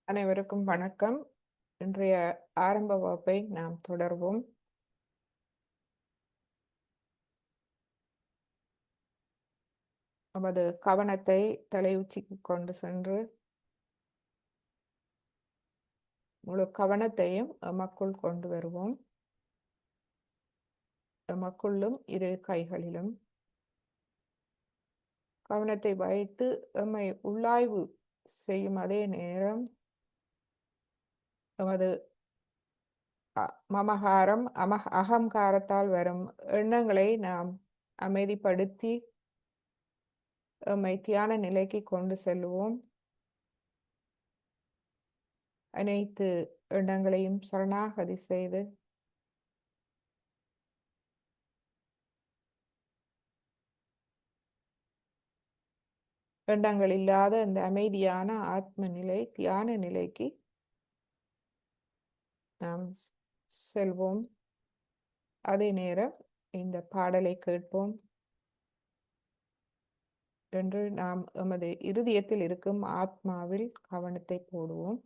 அனைவருக்கும் வணக்கம். இன்றைய ஆரம்ப வகுப்பை நாம் தொடர்வோம். நமது கவனத்தை தலையுச்சிக்கு கொண்டு சென்று முழு கவனத்தையும் எமக்குள் கொண்டு வருவோம். எமக்குள்ளும் இரு கைகளிலும் கவனத்தை வைத்து எம்மை உள்ளாய்வு செய்யும் அதே நேரம் எமது மமகாரம் அகங்காரத்தால் வரும் எண்ணங்களை நாம் அமைதிப்படுத்தி எம்மை தியான நிலைக்கு கொண்டு செல்வோம். அனைத்து எண்ணங்களையும் சரணாகதி செய்து எண்ணங்கள் இல்லாத அந்த அமைதியான ஆத்ம நிலை தியான நிலைக்கு நாம் செல்வோம். அதே நேரம் இந்த பாடலை கேட்போம் என்று நாம் எமது இருதயத்தில் இருக்கும் ஆத்மாவில் கவனத்தை போடுவோம்.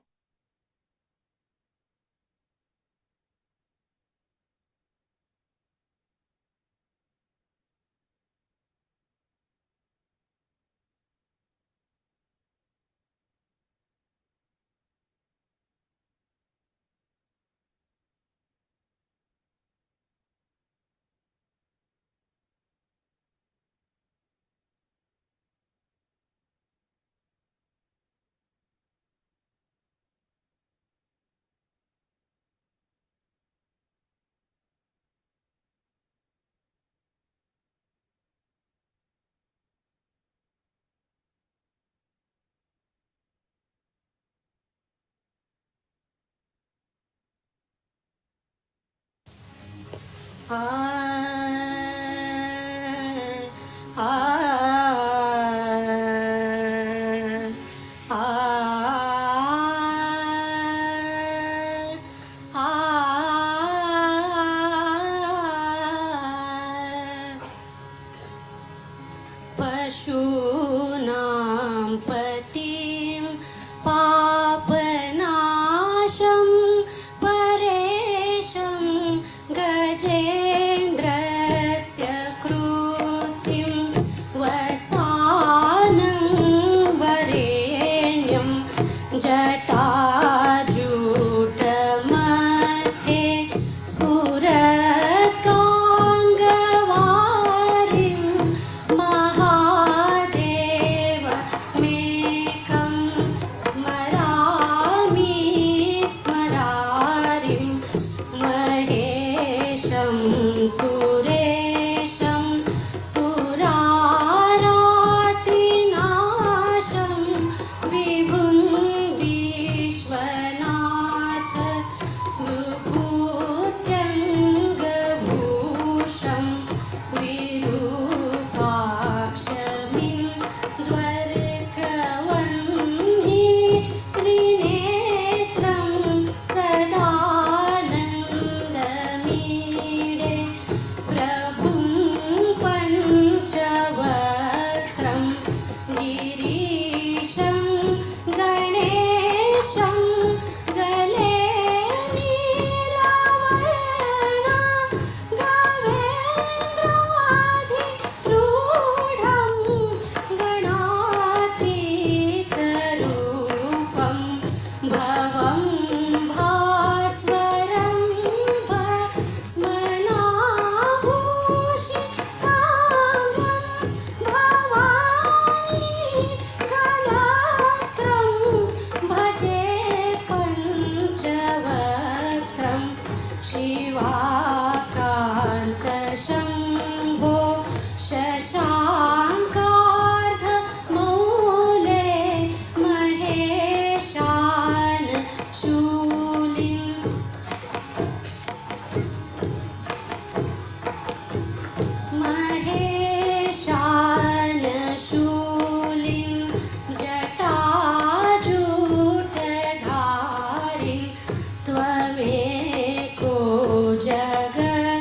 त्वमेको जगद्व्यापकः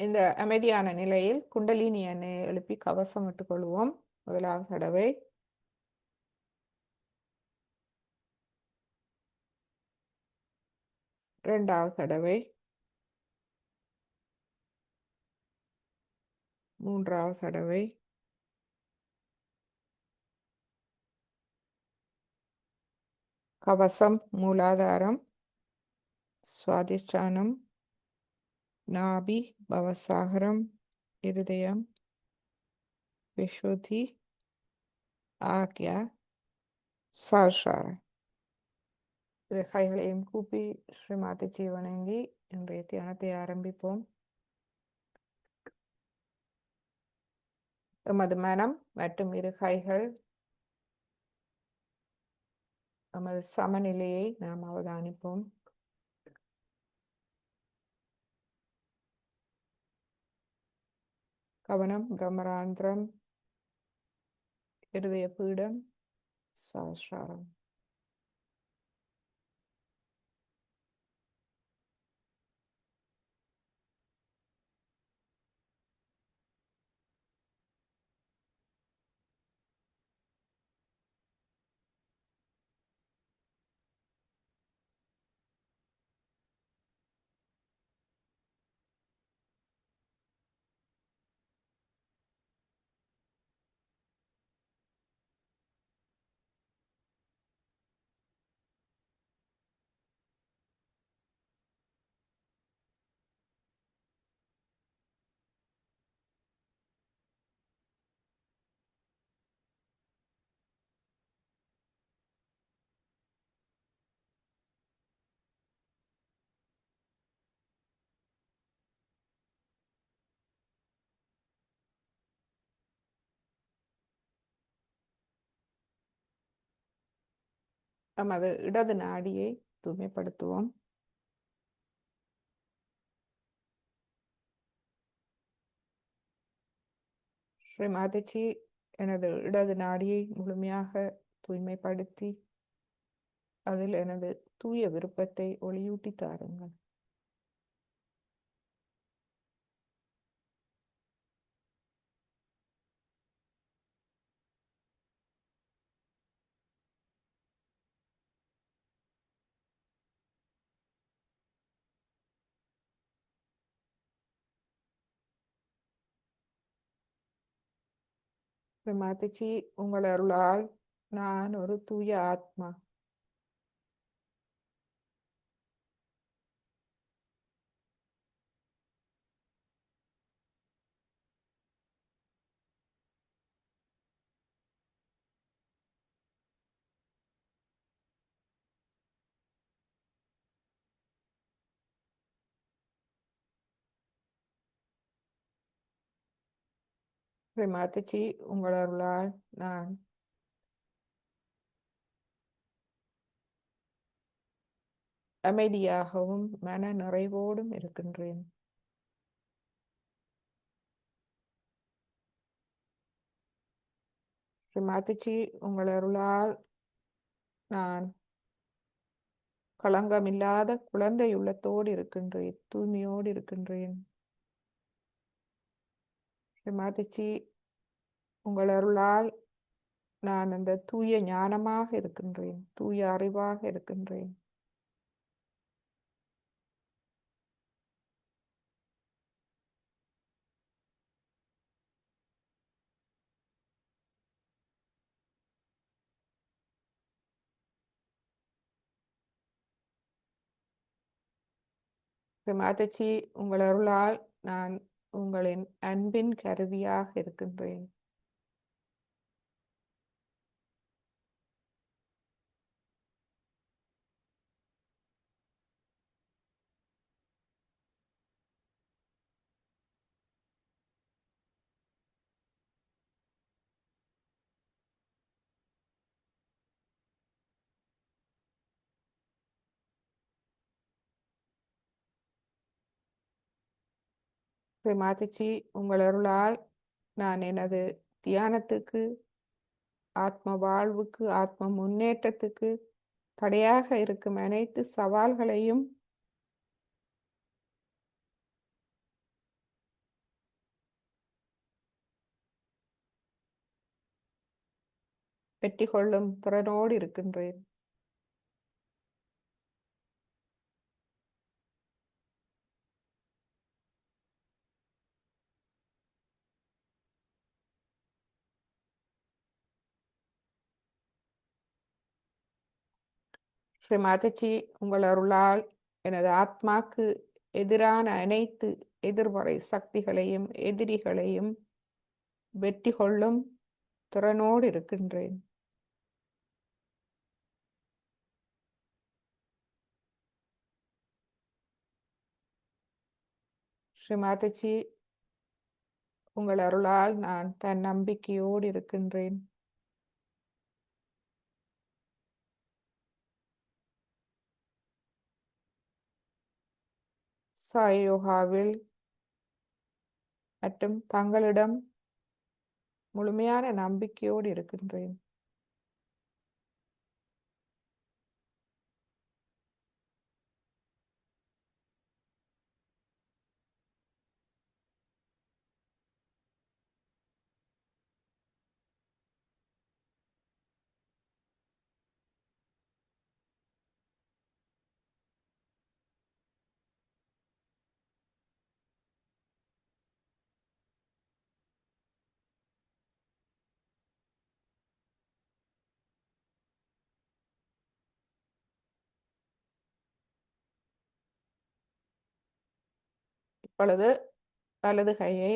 இந்த அமைதியான நிலையில் குண்டலினி எண்ணெயை எழுப்பி கவசம் இட்டுக் கொள்வோம். முதலாவது தடவை, இரண்டாவது தடவை, மூன்றாவது தடவை, கவசம் மூலாதாரம், சுவாதிஷ்டானம், நாபி, பவசாகரம், இருதயம், விஷுதி, ஆக்யா, சஹஸ்ராரம். இரு கைகளையும் கூப்பி ஸ்ரீமாதிஜி வணங்கி இன்றைய தியானத்தை ஆரம்பிப்போம். எமது மனம் மற்றும் இரு கைகள் எமது சமநிலையை நாம் அவதானிப்போம். கவனம் பிரம்மராந்திரம், இருதய பீடம், சஹஸ்ராரம். நமது இடது நாடியை தூய்மைப்படுத்துவோம். ஸ்ரீமாதிஜி எனது இடது நாடியை முழுமையாக தூய்மைப்படுத்தி அதில் எனது தூய விருப்பத்தை ஒளியூட்டி தாருங்கள். ஸ்ரீமாதிஜி, உங்கள் அருளால் நான் ஒரு தூய ஆத்மா. ஸ்ரீமாதிஜி, உங்கள் அருளால் நான் அமைதியாகவும் மன நிறைவோடும் இருக்கின்றேன். ஸ்ரீமாதிஜி, உங்கள் அருளால் நான் களங்கமில்லாத குழந்தை உள்ளத்தோடு இருக்கின்றேன், தூய்மையோடு இருக்கின்றேன். ஸ்ரீமாதிஜி, உங்கள் அருளால் நான் அந்த தூய ஞானமாக இருக்கின்றேன், தூய அறிவாக இருக்கின்றேன். ஸ்ரீமாதிஜி, உங்கள் அருளால் நான் உங்களின் அன்பின் கருவியாக இருக்கின்றேன். ஸ்ரீமாதிஜி, உங்கள் அருளால் நான் எனது தியானத்துக்கு, ஆத்ம வாழ்வுக்கு, ஆத்ம முன்னேற்றத்துக்கு தடையாக இருக்கும் அனைத்து சவால்களையும் வெற்றி கொள்ளும் திறனோடு இருக்கின்றேன். ஸ்ரீ மாதாஜி, உங்கள் அருளால் எனது ஆத்மாக்கு எதிரான அனைத்து எதிர்மறை சக்திகளையும் எதிரிகளையும் வெற்றி கொள்ளும் திறனோடு இருக்கின்றேன். ஸ்ரீ மாதாஜி, உங்கள் அருளால் நான் தன்னம்பிக்கையோடு இருக்கின்றேன். சாய் யோகாவில் மற்றும் தங்களிடம் முழுமையான நம்பிக்கையோடு இருக்கின்றேன். இப்பொழுது வலது கையை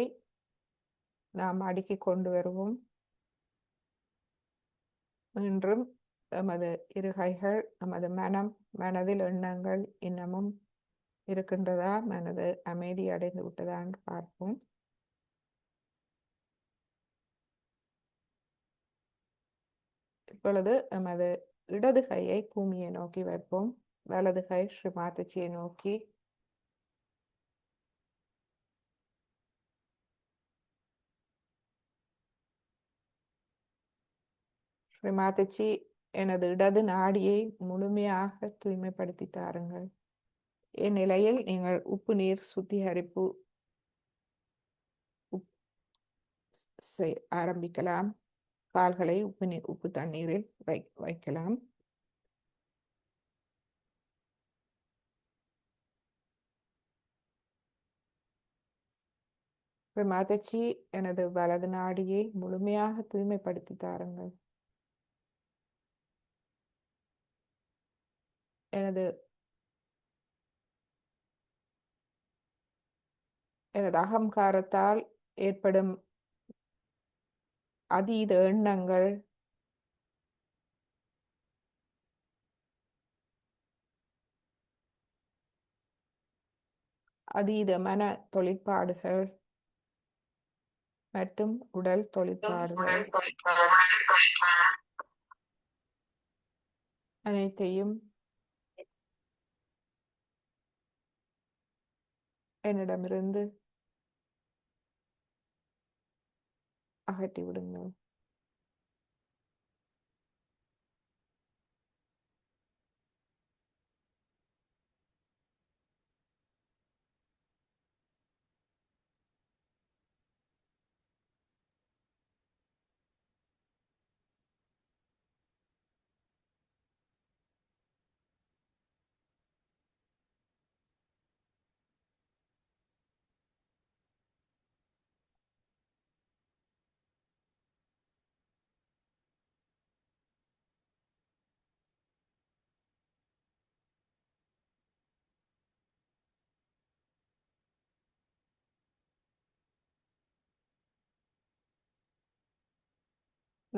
நாம் அடுக்கிக் கொண்டு வருவோம். இன்றும் நமது இரு கைகள் நமது மனதில் எண்ணங்கள் இன்னமும் இருக்கின்றதா, மனது அமைதி அடைந்து விட்டதா என்று பார்ப்போம். இப்பொழுது நமது இடது கையை பூமியை நோக்கி வைப்போம். வலது கை ஸ்ரீ மாதாஜியை நோக்கி. ஸ்ரீ மாதாஜி, எனது இடது நாடியை முழுமையாக தூய்மைப்படுத்தி தாருங்கள். இந்நிலையில் நீங்கள் உப்பு நீர் சுத்திகரிப்பு ஆரம்பிக்கலாம். கால்களை உப்பு தண்ணீரில் வைக்கலாம். மாதாஜி, எனது வலது நாடியை முழுமையாக தூய்மைப்படுத்தி தாருங்கள். எனது அகங்காரத்தால் ஏற்படும் அதீத எண்ணங்கள், அதீத மன தொழிற்பாடுகள் மற்றும் உடல் தொழிற்பாடுகள் அனைத்தையும் என்னிடமிருந்து அகற்றி விடுங்கள்.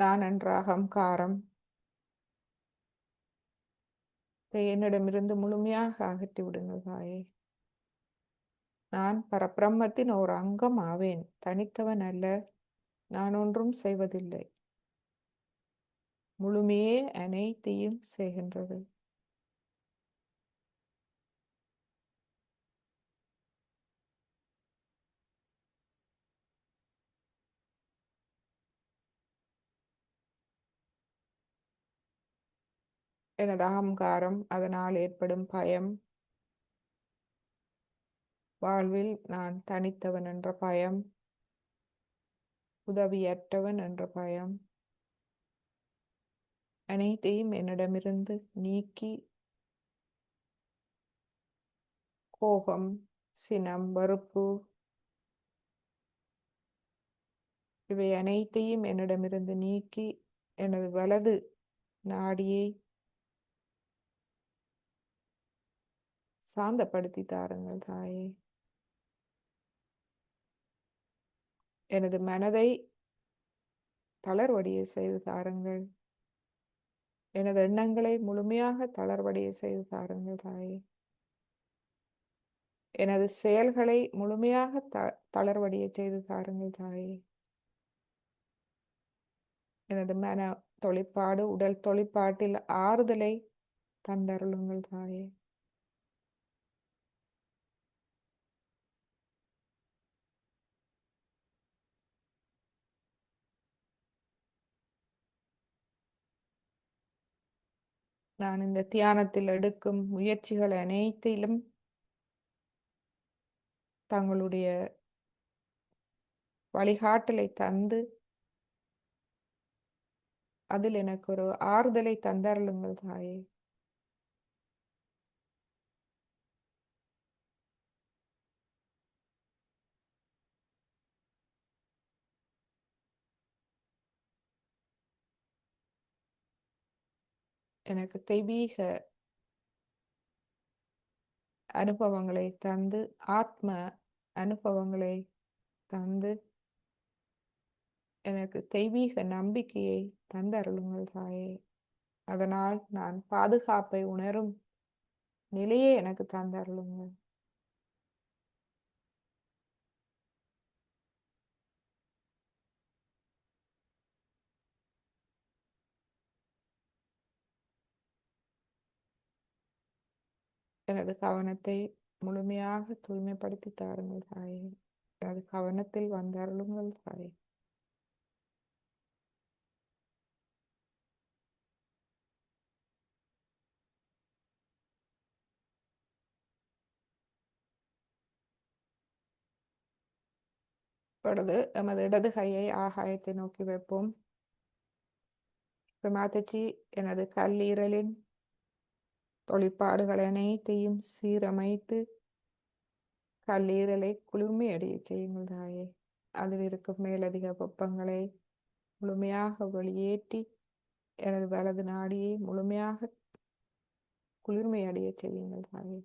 நான் என்ற அகங்காரம் என்னிடமிருந்து முழுமையாக அகற்றி விடுங்கள் தாயே. நான் பரபிரம்மத்தின் ஒரு அங்கம் ஆவேன், தனித்தவன் அல்ல. நான் ஒன்றும் செய்வதில்லை, முழுமையே அனைத்தையும் செய்கின்றது. எனது அகங்காரம், அதனால் ஏற்படும் பயம், வாழ்வில் நான் தனித்தவன் என்ற பயம், உதவியற்றவன் என்ற பயம், அனைத்தையும் என்னிடமிருந்து நீக்கி கோபம், சினம், வெறுப்பு இவை அனைத்தையும் என்னிடமிருந்து நீக்கி எனது வலது நாடியை சாந்தப்படுத்தி தாருங்கள் தாயே. எனது மனதை தளர்வடைய செய்து தாருங்கள். எனது எண்ணங்களை முழுமையாக தளர்வடைய செய்து தாருங்கள் தாயே. எனது செயல்களை முழுமையாக தளர்வடைய செய்து தாருங்கள் தாயே. எனது மன தொழிற்பாடு, உடல் தொழிற்பாட்டில் ஆறுதலை தந்தருளுங்கள் தாயே. நான் இந்த தியானத்தில் எடுக்கும் முயற்சிகள் அனைத்திலும் தங்களுடைய வழிகாட்டலை தந்து அதில் எனக்கு ஒரு ஆறுதலை தந்தருளுங்கள் தாயே. எனக்கு தெய்வீக அனுபவங்களை தந்து, ஆத்ம அனுபவங்களை தந்து, எனக்கு தெய்வீக நம்பிக்கையை தந்தருளுங்கள் தாயே. அதனால் நான் பாதுகாப்பை உணரும் நிலையை எனக்கு தந்தருளுங்கள். எனது கவனத்தை முழுமையாக தூய்மைப்படுத்தி தாருங்கள் தாயே. எனது கவனத்தில் வந்தருளுங்கள் தாயே. இப்பொழுது எமது இடது கையை ஆகாயத்தை நோக்கி வைப்போம். மாதாஜி, எனது கல்லீரலின் தொழிற்பாடுகள் அனைத்தையும் சீரமைத்து கல்லீரலை குளிர்மையடைய செய்யுங்கள் தாயே. அதில் இருக்கும் மேலதிக வெப்பங்களை முழுமையாக வெளியேற்றி எனது வலது நாடியை முழுமையாக குளிர்மையடைய செய்யுங்கள் தாயே.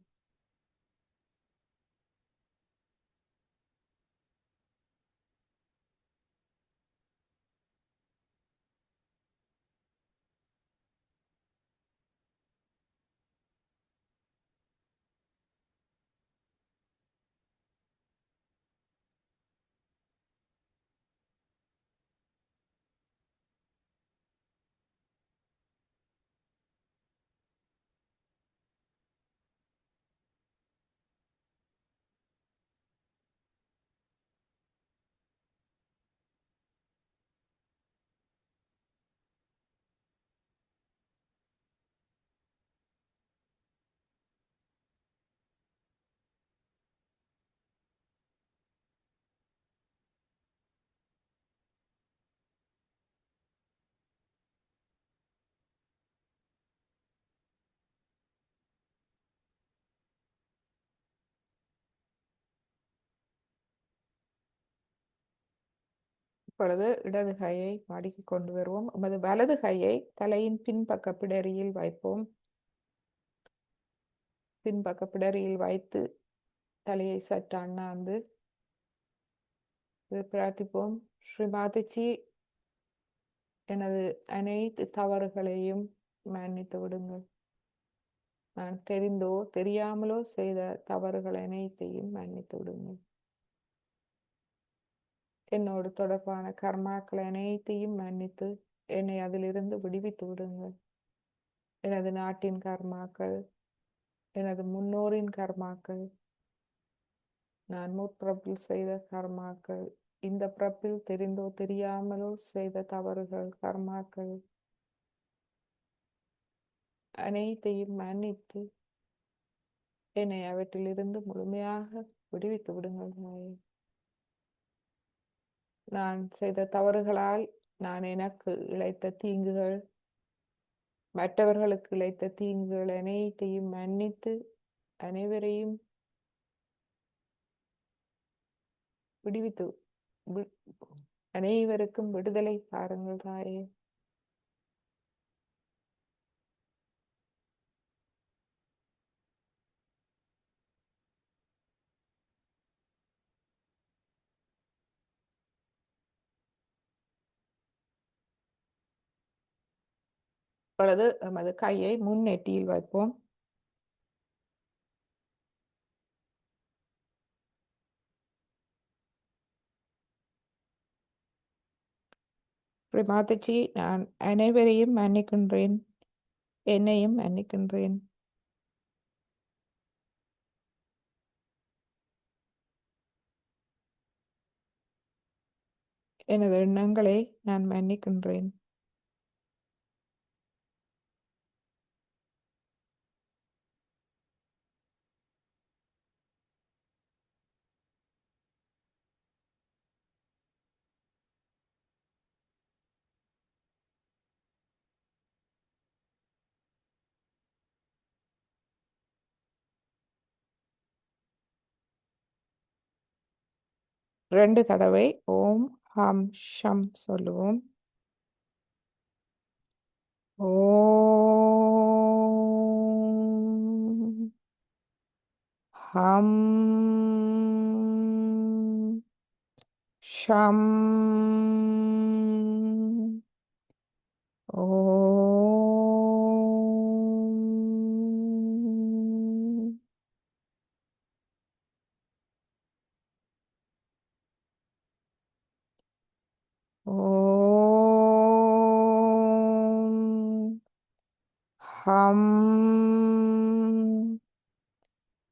இப்பொழுது இடது கையை மடக்கி கொண்டு வருவோம். எமது வலது கையை தலையின் பின்பக்க பிடரியில் வைப்போம். பின்பக்க பிடரியில் வைத்து தலையை சற்று அண்ணாந்து பிரார்த்திப்போம். ஸ்ரீ மாதாஜி, எனது அனைத்து தவறுகளையும் மன்னித்து விடுங்கள். நான் தெரிந்தோ தெரியாமலோ செய்த தவறுகள் அனைத்தையும் மன்னித்து விடுங்கள். என்னோடு தொடர்பான கர்மாக்கள் அனைத்தையும் மன்னித்து என்னை அதிலிருந்து விடுவித்து விடுங்கள். எனது நாட்டின் கர்மாக்கள், எனது முன்னோரின் கர்மாக்கள், நான் முற்பிறப்பில் செய்த கர்மாக்கள், இந்த பிறப்பில் தெரிந்தோ தெரியாமலோ செய்த தவறுகள், கர்மாக்கள் அனைத்தையும் மன்னித்து என்னை அவற்றிலிருந்து முழுமையாக விடுவித்து விடுங்கள் தாயே. நான் செய்த தவறுகளால் நான் எனக்கு இழைத்த தீங்குகள், மற்றவர்களுக்கு இழைத்த தீங்குகள் அனைத்தையும் மன்னித்து அனைவரையும் விடுவித்து வி- அனைவருக்கும் விடுதலை தாருங்கள் தாயே. இப்பொழுது எமது கையை முன்னெட்டியில் வைப்போம். மாதாஜி, நான் அனைவரையும் மன்னிக்கின்றேன், என்னையும் மன்னிக்கின்றேன். எனது எண்ணங்களை நான் மன்னிக்கின்றேன். ரெண்டு தடவை ஓம் ஹம் ஷம் சொல்லுவோம். ஓம் ஹம் ஷம் ஓம். ஓம் ஹம்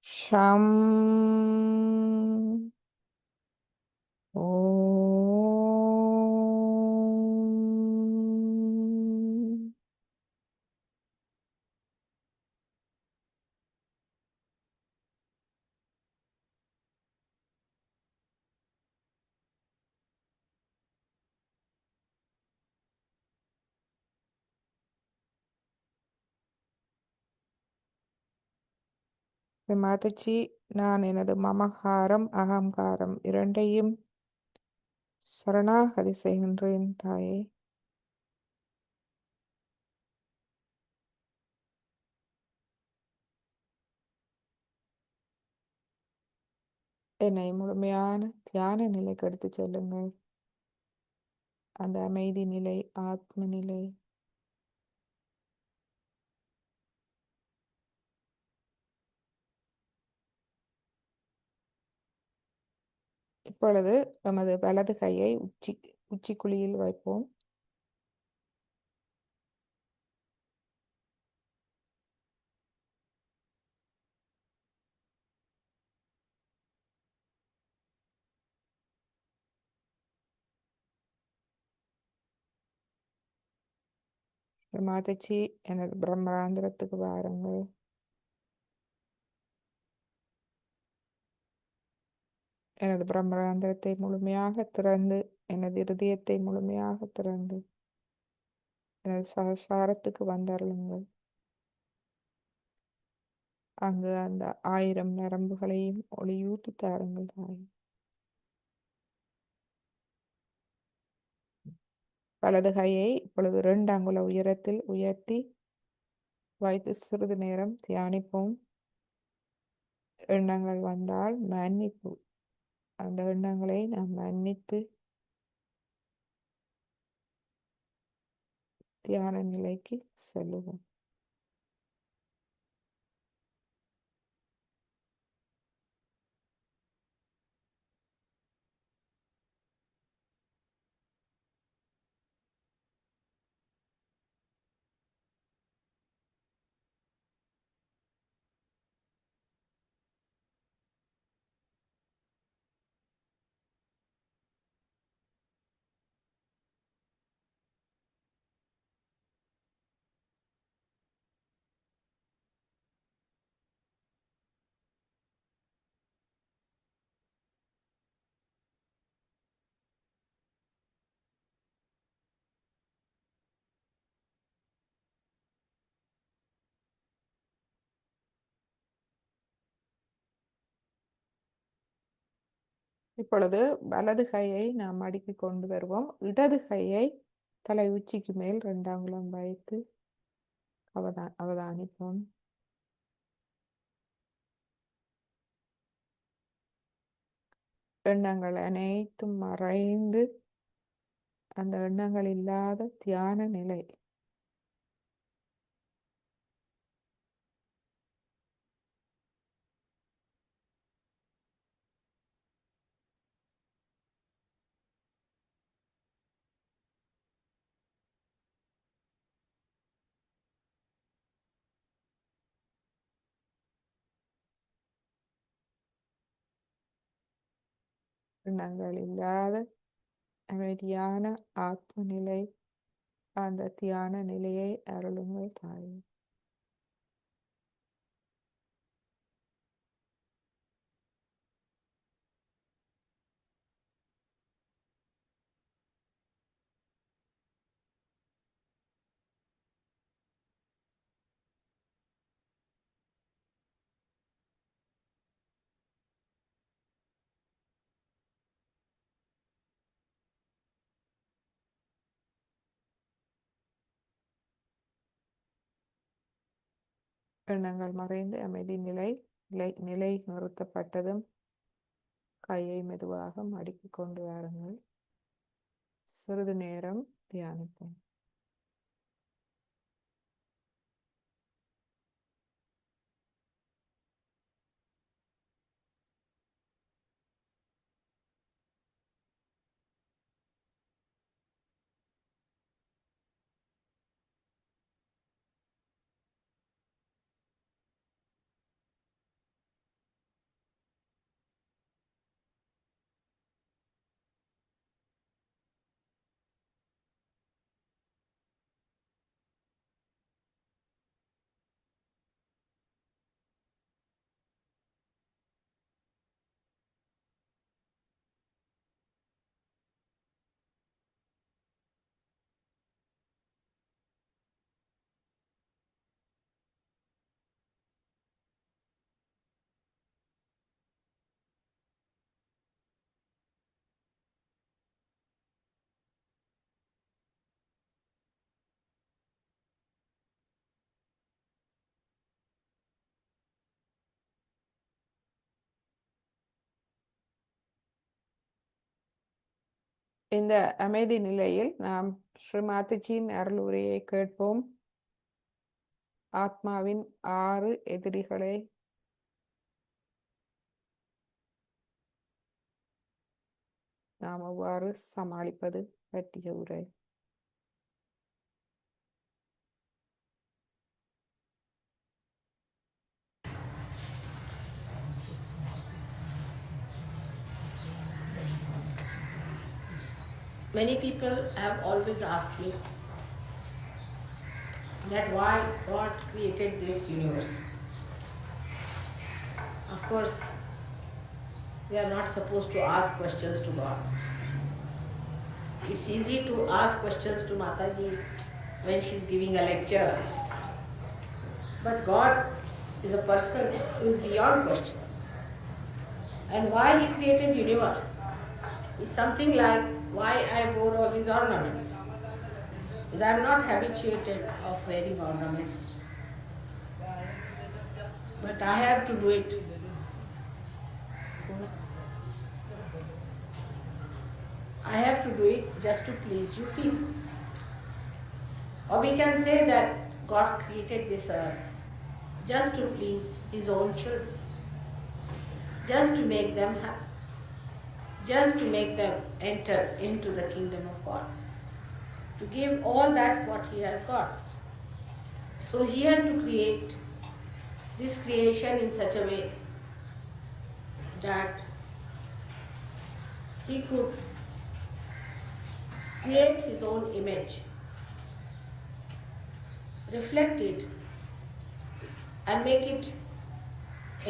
ஷம் ஓம். மாதாஜி, நான் எனது மமகாரம் அகங்காரம் இரண்டையும் சரணாகதி செய்கின்றேன் தாயே. என்னை முழுமையான தியான நிலைக்கு எடுத்துச் செல்லுங்கள். அந்த அமைதி நிலை, ஆத்ம நிலை. இப்பொழுது நமது வலது கையை உச்சிக்குழியில் வைப்போம். மாதாஜி, எனது பிரம்மராந்திரத்துக்கு வாருங்கள். எனது பிரம்மராந்திரத்தை முழுமையாக திறந்து, எனது இருதயத்தை முழுமையாக திறந்து எனது சகசாரத்துக்கு வந்தருளுங்கள். அங்கு அந்த 1000 நரம்புகளையும் ஒளியூட்டி தாருங்கள் தாய். வலது கையை இப்பொழுது 2 அங்குல உயரத்தில் உயர்த்தி வைத்து சிறிது நேரம் தியானிப்போம். எண்ணங்கள் வந்தால் மன்னிப்பு, அந்த எண்ணங்களை நாம் மன்னித்து தியான நிலைக்கு செல்லுவோம். இப்பொழுது வலது கையை நாம் மடக்கி கொண்டு வருவோம். இடது கையை தலை உச்சிக்கு மேல் 2 அங்குலம் வைத்து அவதானிப்போம். எண்ணங்கள் அனைத்தும் மறைந்து அந்த எண்ணங்கள் இல்லாத தியான நிலை. எண்ணங்கள் இல்லாத அமைதியான ஆத்ம நிலை, அந்த தியான நிலையை அருளுங்கள் தாயே. எண்ணங்கள் மறைந்து அமைதி நிலை நிலை நிறுத்தப்பட்டதும் கையை மெதுவாக மடக்கி கொண்டு வாருங்கள். சிறிது நேரம் தியானிப்போம். இந்த அமைதி நிலையில் நாம் ஸ்ரீ மாதாஜியின் அருளுரையை கேட்போம். ஆத்மாவின் 6 எதிரிகளை நாம் எவ்வாறு சமாளிப்பது பற்றிய உரை. Many people have always asked me that why God created this universe. Of course, we are not supposed to ask questions to God. It's easy to ask questions to Mataji when she's giving a lecture. But God is a person who is beyond questions. And why He created universe is something like why I wore all these ornaments. Because I am not habituated of wearing ornaments. But I have to do it. I have to do it just to please you people. Or we can say that God created this earth just to please His own children, just to make them happy, just to make them enter into the kingdom of God, to give all that what He has got. So He had to create this creation in such a way that He could create His own image, reflect it, and make it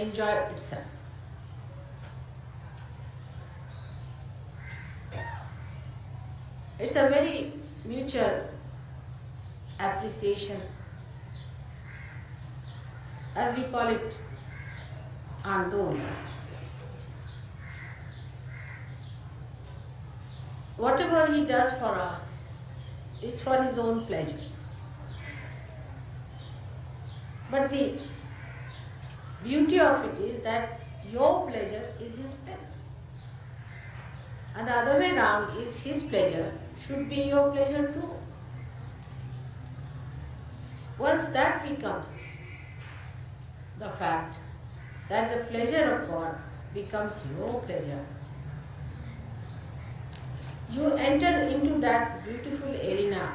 enjoy itself. It's a very mutual appreciation, as we call it, andol. whatever he does for us is for his own pleasures. But the beauty of it is that your pleasure is his pleasure. And the other way around is his pleasure should be your pleasure too. Once that becomes the fact that the pleasure of God becomes your pleasure, you enter into that beautiful arena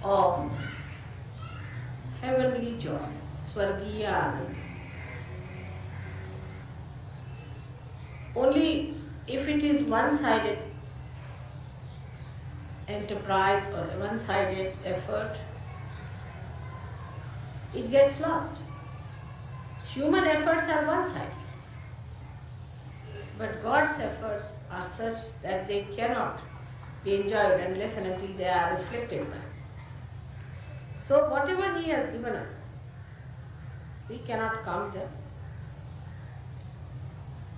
of heavenly joy, Swargiya Anand. Only if it is one-sided enterprise or a one-sided effort, it gets lost. Human efforts are one-sided, but God's efforts are such that they cannot be enjoyed unless and until they are reflected by. So whatever He has given us, we cannot count them.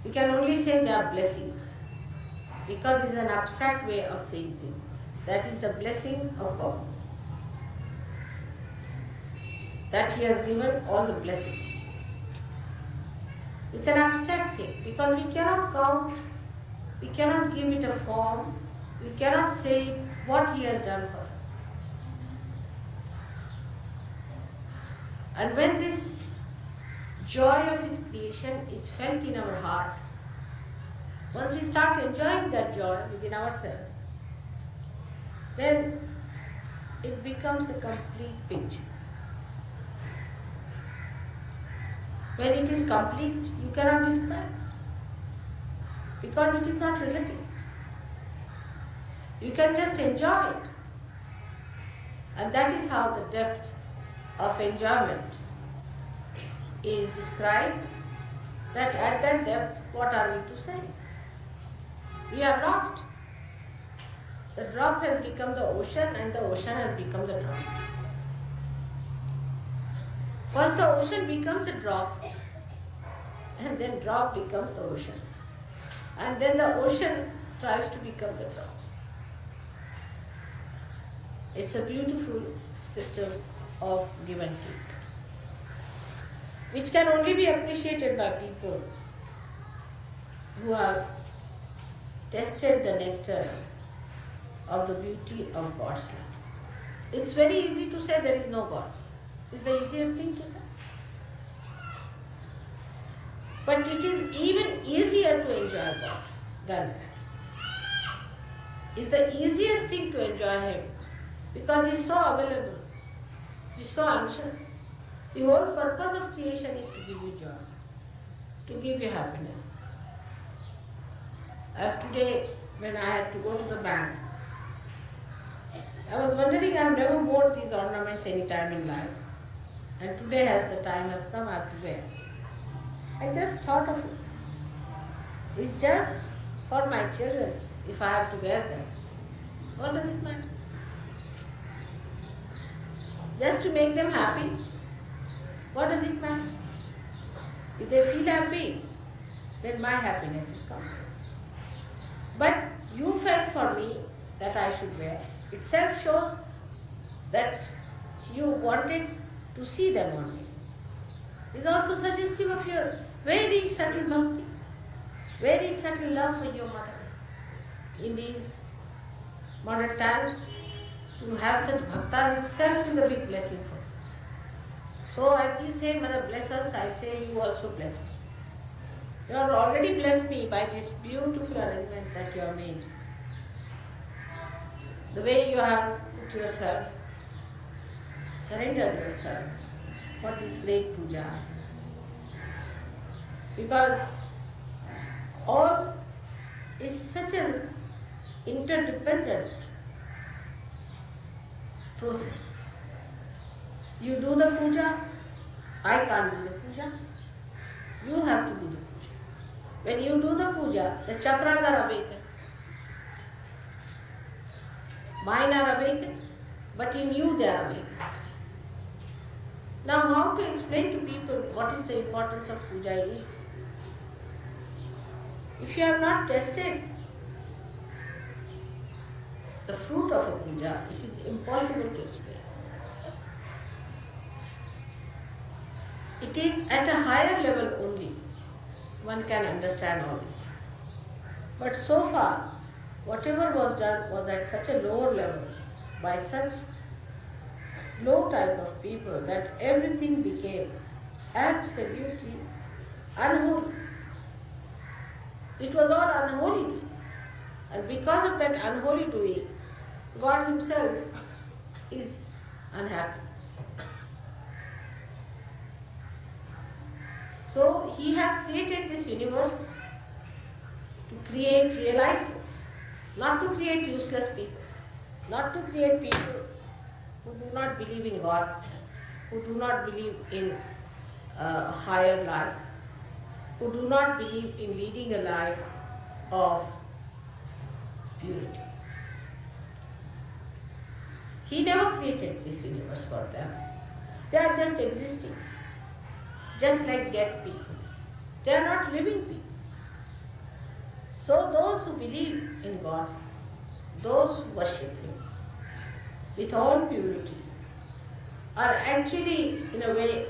We can only say they are blessings, because it is an abstract way of saying things. That is the blessing of God, that He has given all the blessings. It's an abstract thing, because we cannot count, we cannot give it a form, we cannot say what He has done for us. And when this joy of His creation is felt in our heart, once we start enjoying that joy within ourselves, then it becomes a complete picture. When it is complete, you cannot describe, because it is not relative. You can just enjoy it. And that is how the depth of enjoyment is described, that at that depth, what are we to say? We are lost. The drop has become the ocean, and the ocean has become the drop. First the ocean becomes a drop, and then drop becomes the ocean. And then the ocean tries to become the drop. It's a beautiful system of give and take, which can only be appreciated by people who have tasted the nectar of the beauty of God's love. It's very easy to say there is no God. It's the easiest thing to say. But it is even easier to enjoy God than that. It's the easiest thing to enjoy Him, because He is so available, He is so anxious. The whole purpose of creation is to give you joy, to give you happiness. As today, when I had to go to the bank, I was wondering, I have never worn these ornaments any time in life. And today, as the time has come, I have to wear. I just thought of it. It's just for my children, if I have to wear them. What does it matter? Just to make them happy. What does it matter? If they feel happy, then my happiness is complete. But you felt for me that I should wear. Itself shows that you wanted to see them on me. It's also suggestive of your very subtle bhakti, very subtle love for your mother. In these modern times, to have such bhaktas itself is a big blessing for us. So as you say, Mother bless us, I say you also bless me. You have already blessed me by this beautiful arrangement that you have made. The way you have put yourself, surrendered yourself for this great puja. Because all is such an interdependent process. You do the puja, I can't do the puja. You have to do the puja. When you do the puja, the chakras are awakened. Mine are awakened, but in you they are awakened. Now how to explain to people what is the importance of puja is? If you have not tested the fruit of a puja, it is impossible to explain. It is at a higher level only one can understand all these things. But so far, whatever was done was at such a lower level by such low type of people that everything became absolutely unholy. It was all unholy doing. And because of that unholy doing, God Himself is unhappy. So He has created this universe to create realized souls, not to create useless people, not to create people who do not believe in God, who do not believe in a higher life, who do not believe in leading a life of purity. He never created this universe for them. They are just existing, just like dead people. They are not living people. So those who believe in God, those who worship Him with all purity, are actually in a way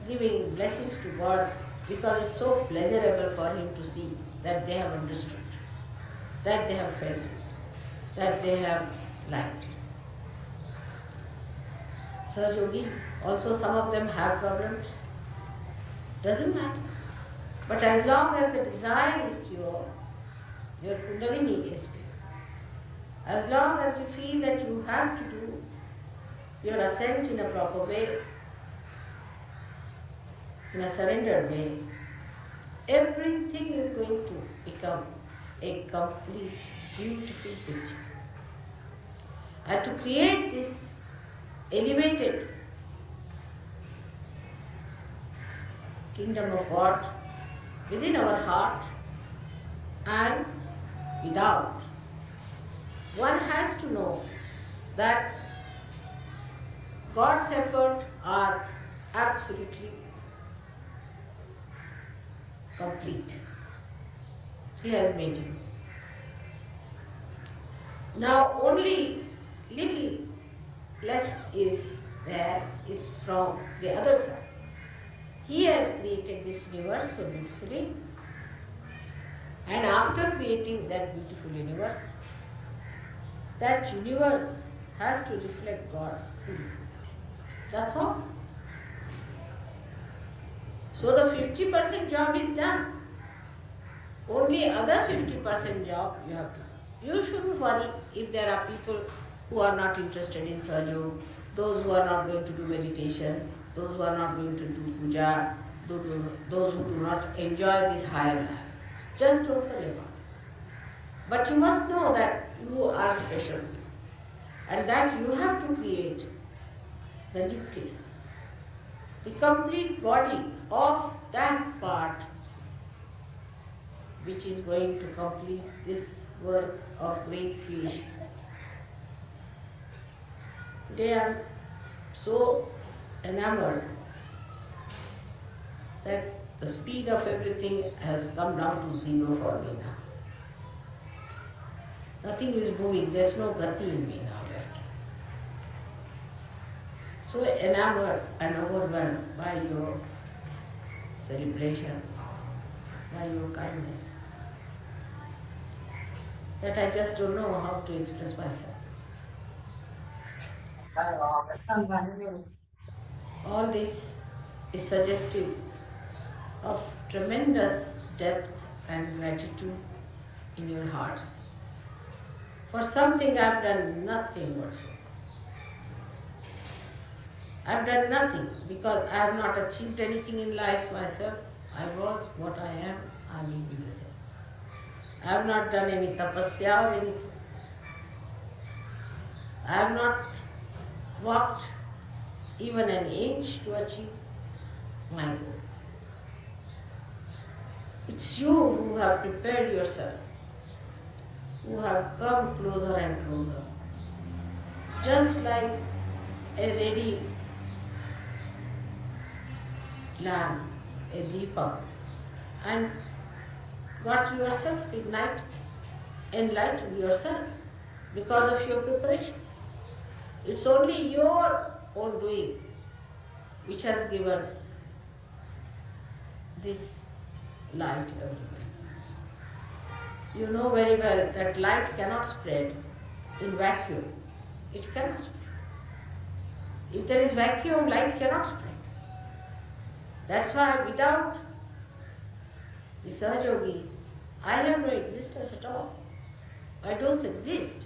giving blessings to God because it's so pleasurable for Him to see that they have understood, that they have felt it, that they have liked it. Sir Yogi, also some of them have problems. Doesn't matter. But as long as the desire is pure, your Kundalini is pure. As long as you feel that you have to do your ascent in a proper way, in a surrendered way, everything is going to become a complete, beautiful picture. And to create this elevated kingdom of God within our heart and without, one has to know that God's efforts are absolutely complete. He has made you. Now only little less is from the other side. He has created this universe so beautifully, and after creating that beautiful universe, that universe has to reflect God fully. That's all. So the 50% job is done. Only other 50% job you have to do. You shouldn't worry if there are people who are not interested in Sarjog, those who are not going to do meditation, those who are not going to do puja, those who do not enjoy this higher life. Just don't worry about it. But you must know that you are special and that you have to create the nucleus, the complete body of that part which is going to complete this work of great creation. Today I am so enamored that the speed of everything has come down to zero for me now. Nothing is moving, there's no gati in me now left. So enamored and overwhelmed by your celebration, by your kindness, that I just don't know how to express myself. All this is suggestive of tremendous depth and gratitude in your hearts. For something I've done nothing whatsoever. I've done nothing because I have not achieved anything in life myself. I was what I am, I will be the same. I have not done any tapasya or anything. I have not walked even an inch to achieve my goal. It's you who have prepared yourself, who have come closer and closer, just like a ready lamp, a deepak, and got yourself enlightened yourself. because of your preparation. It's only your own doing which has given this light everywhere. You know very well that light cannot spread in vacuum. It cannot spread. If there is vacuum, light cannot spread. That's why without the Sahajogis, I have no existence at all. I don't exist.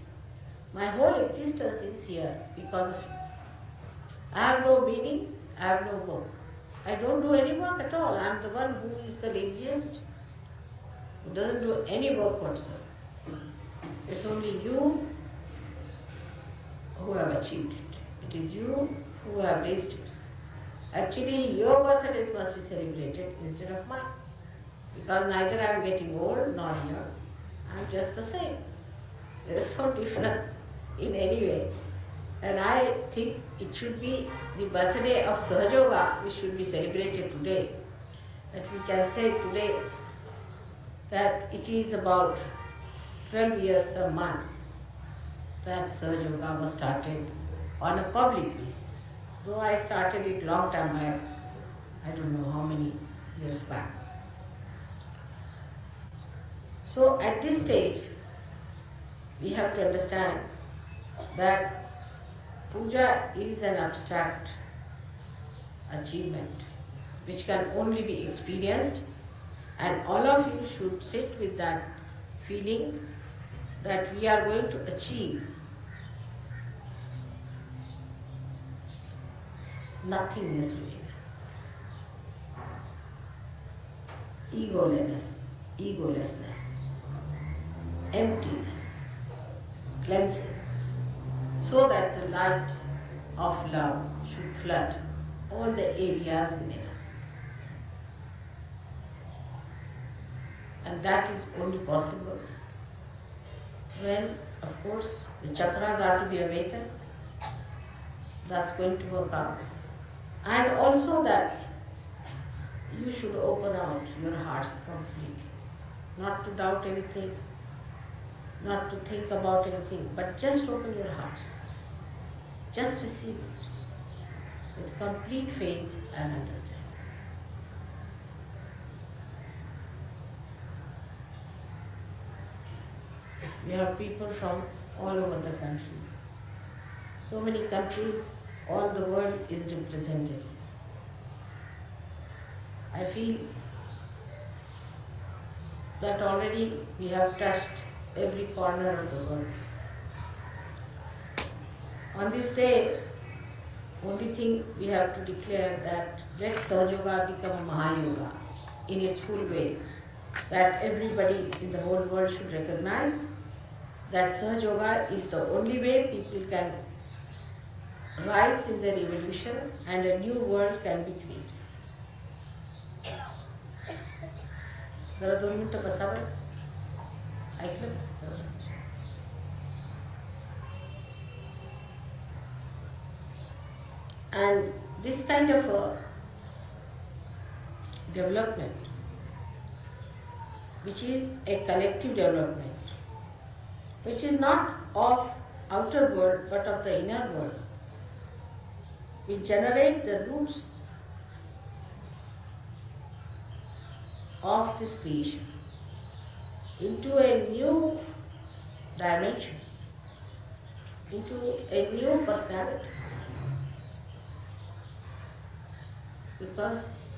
My whole existence is here because of you. I have no meaning, I have no work. I don't do any work at all. I am the one who is the laziest, who doesn't do any work whatsoever. It's only you who have achieved it. It is you who have raised yourself. Actually, your birthdays must be celebrated instead of mine. Because neither I am getting old nor young. I am just the same. There is no difference in any way. And I think it should be the birthday of Sahajoga which should be celebrated today. That we can say today that it is about 12 years some months that Sahajoga was started on a public basis. Though I started it long time back, I don't know how many years back. So at this stage, we have to understand that puja is an abstract achievement which can only be experienced, and all of you should sit with that feeling that we are going to achieve nothingness within us. Egolessness, emptiness, cleansing, so that the light of love should flood all the areas within us. And that is only possible when, of course, the chakras are to be awakened. That's going to work out. And also that you should open out your hearts completely, not to doubt anything, not to think about anything, but just open your hearts. Just receive it with complete faith and understanding. We have people from all over the countries. So many countries, all the world is represented. I feel that already we have touched every corner of the world. On this day, only thing we have to declare that let Sahajoga become a Mahayoga in its full way, that everybody in the whole world should recognize that Sahajoga is the only way people can rise in their evolution and a new world can be created. जरा 2 मिनिटं बसावं. ऐकलं? And this kind of a development, which is a collective development, which is not of outer world but of the inner world, will generate the roots of this creation into a new dimension, into a new personality. Because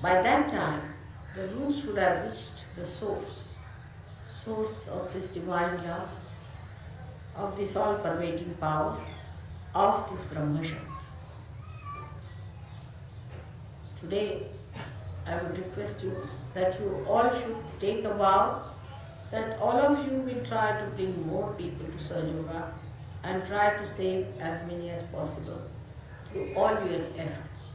by that time, the roots would have reached the source of this divine love, of this all-pervading power, of this Brahmashan. Today, I would request you that you all should take a vow that all of you will try to bring more people to Sahajoga and try to save as many as possible through all your efforts.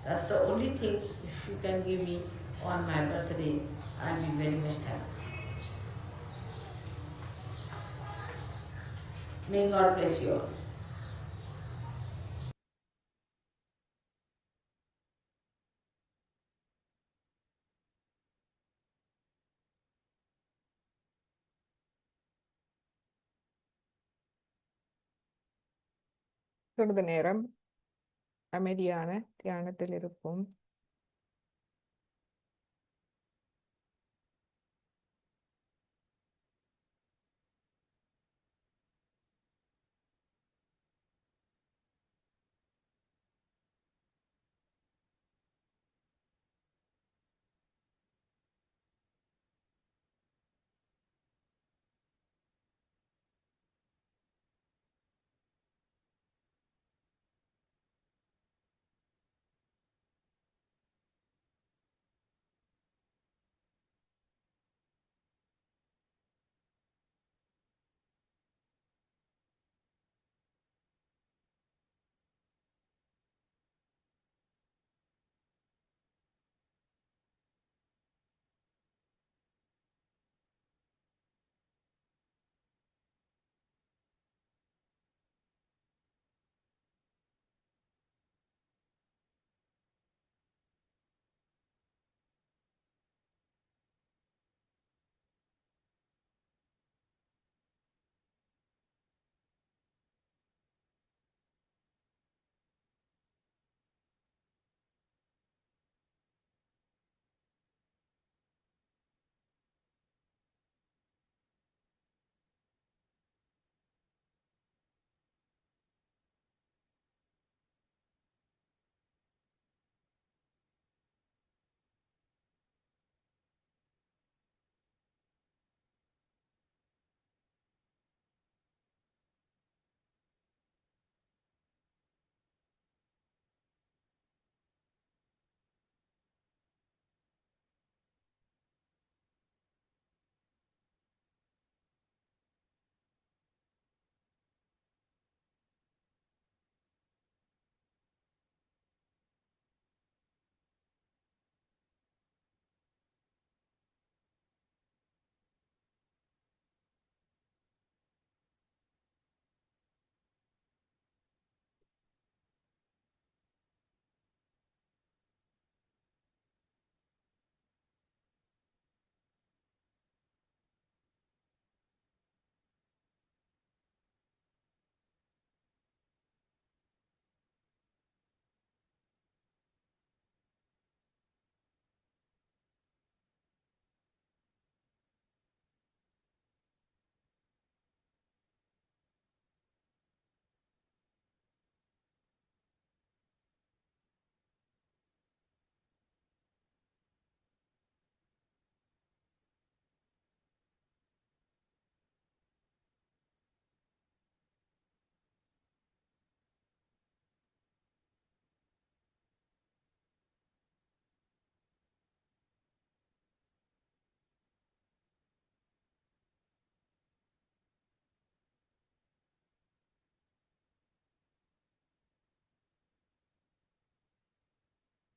That's the only thing, if you can give me on my birthday, I'll be very much happy. May God bless you all. சிறிது நேரம் அமைதியான தியானத்தில் இருப்போம்.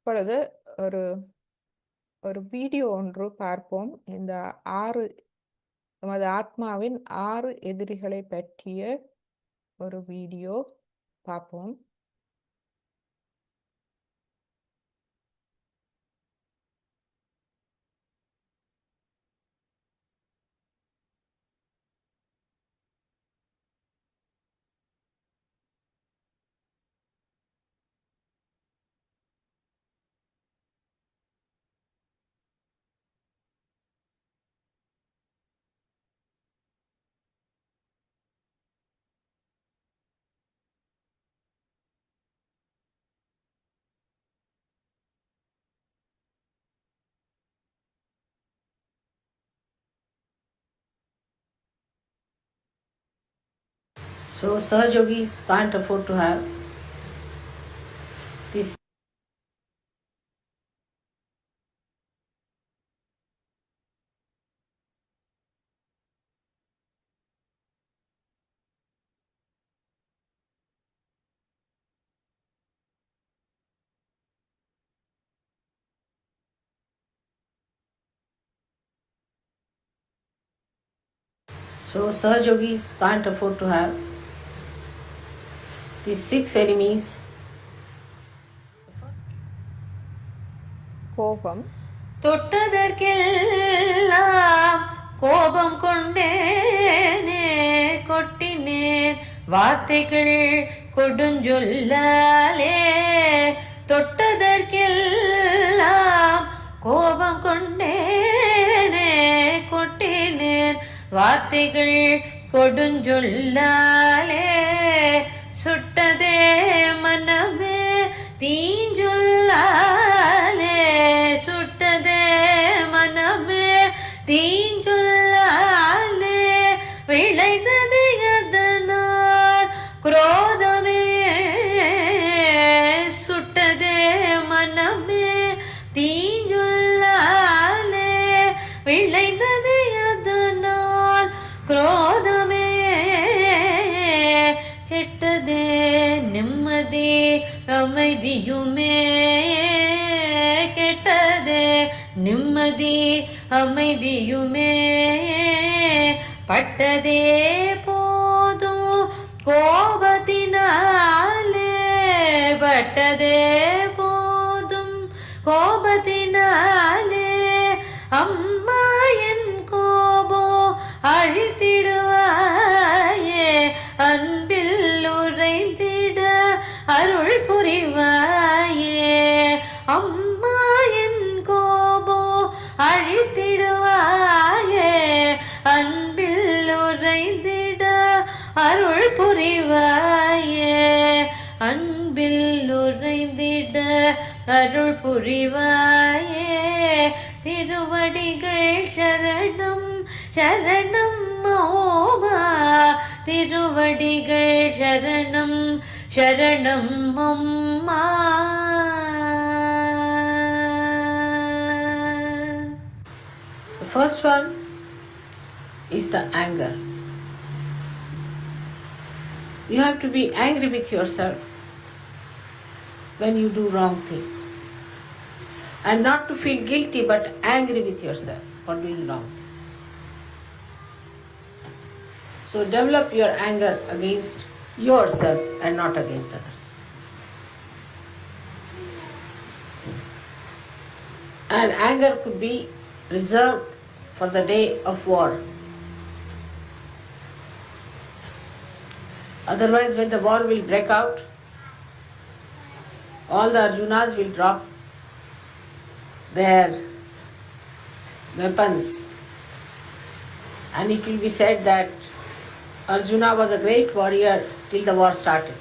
இப்பொழுது ஒரு ஒரு video ஒன்று பார்ப்போம். இந்த 6 நமது ஆத்மாவின் 6 எதிரிகளை பற்றிய ஒரு வீடியோ பார்ப்போம். So Sahajogis can't afford to have this. So Sahajogis can't afford to have these 6 enemies. கோபம், தொட்டதற்கெல்லாம் கோபம் கொண்டேனே, கொட்டினேன் வார்த்தைகள் கொடுஞ்சொல்லாலே தொட்டதற்கெல்லாம் கோபம் கொண்டேனே கொட்டினேன் வார்த்தைகள் கொடுஞ்சொல்லாலே சுட்டதே மனமே தீஞ்சொல்லாலே சுட்டதே மனமே தீஞ்சொல்லாலே விளைந்தது அதனால் குரோதமே சுட்டதே மனமே தீஞ்சொல்லாலே விளைந்தது அதனால் குரோதமே கெட்டதே நிம்மதி அமைதியுமே கெட்டதே நிம்மதி அமைதியுமே பட்டதே போதும் கோபத்தினாலே பட்டதே போதும் கோபத்தினாலே அம்மா என் கோபம் அழித்திடுவாயே அன்பில் உறைந்திட அருள் புரிவாயே அம்மா என் கோபம் அழித்திடுவாயே அன்பில் உறைந்திட அருள் புரிவாயே அன்பில் உறைந்திட அருள் புரிவாயே திருவடிகள் சரணம் சரணம் ஓமா திருவடிகள் சரணம் சரணம் அம்மா. The first one is the anger. You have to be angry with yourself when you do wrong things. And not to feel guilty but angry with yourself for doing wrong things. So develop your anger against yourself and not against others. And anger could be reserved for the day of war. Otherwise, when the war will break out, all the Arjunas will drop their weapons, and it will be said that Arjuna was a great warrior till the war started.